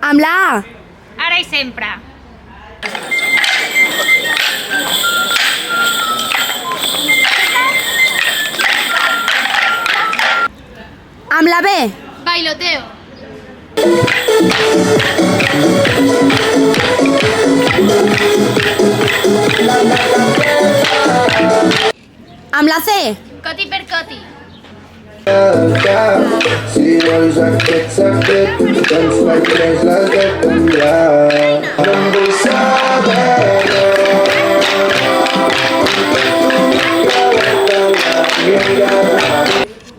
Amb la A. Ara i sempre. Amb la B. Bailoteo. Amb la C. Coti per coti. Si vols aquest secret, doncs faig les de canviar. No em vull saber.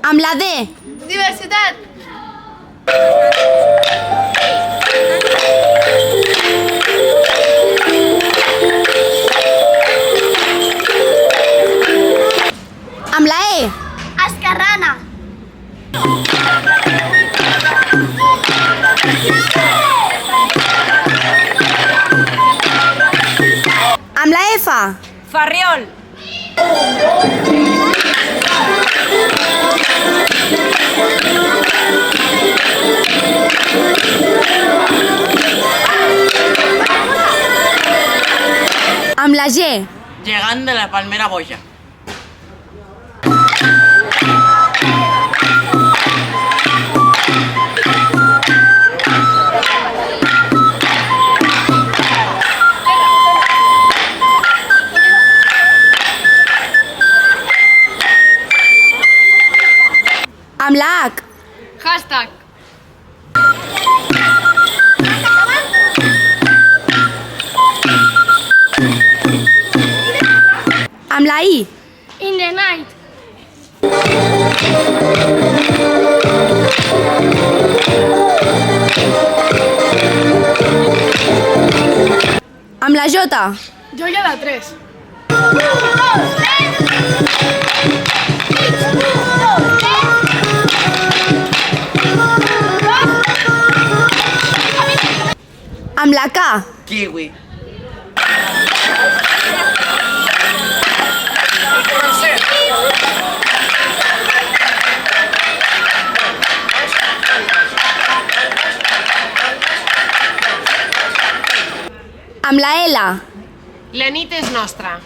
Amb la D. Diversitat. Amb la E. Esquerrana. Amb la F. Ferriol. Amb la G. Gegant de la palmera boja. Amb la H. Hashtag. Amb la I. In the night. Amb la J. Joia de 3. Amb la K. Kiwi. Amb la L. La nit és nostra.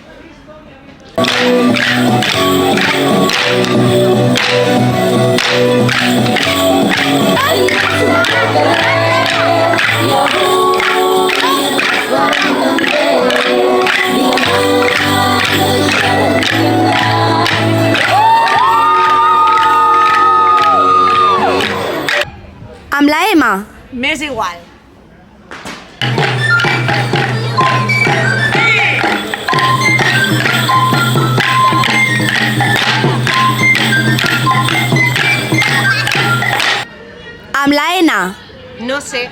Amb la M. M'és igual. Amb la N. No sé.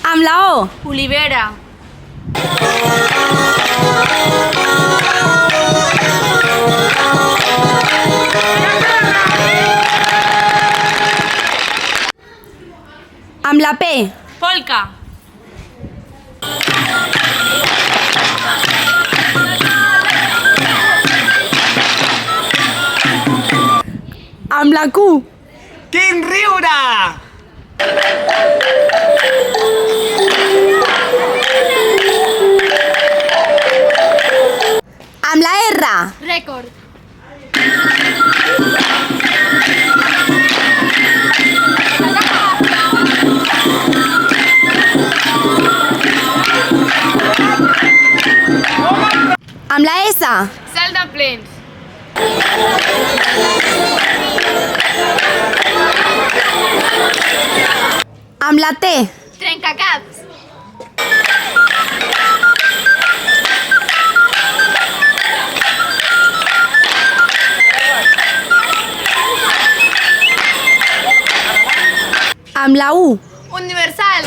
Amb la O. Olivera. Amb la P. Polca. Amb la Q. Quin riure! Amb la R. Rècord. Amb la S. Sal de plens. Amb la T. Trencacaps. Amb la U. Universal.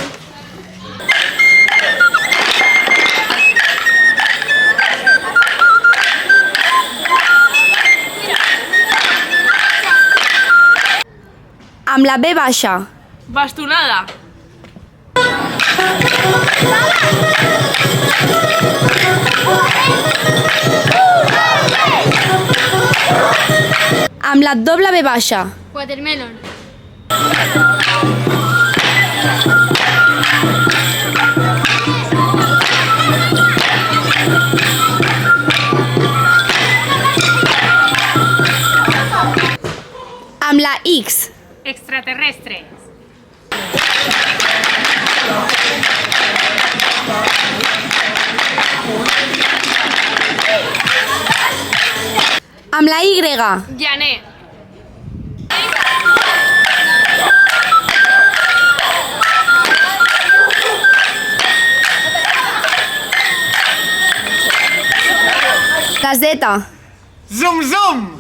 Amb la B baixa. Bastonada. Amb la doble B baixa. Watermelon. Amb la X. Extraterrestres. Amb la Y. Llaner. La Z. Zum zum!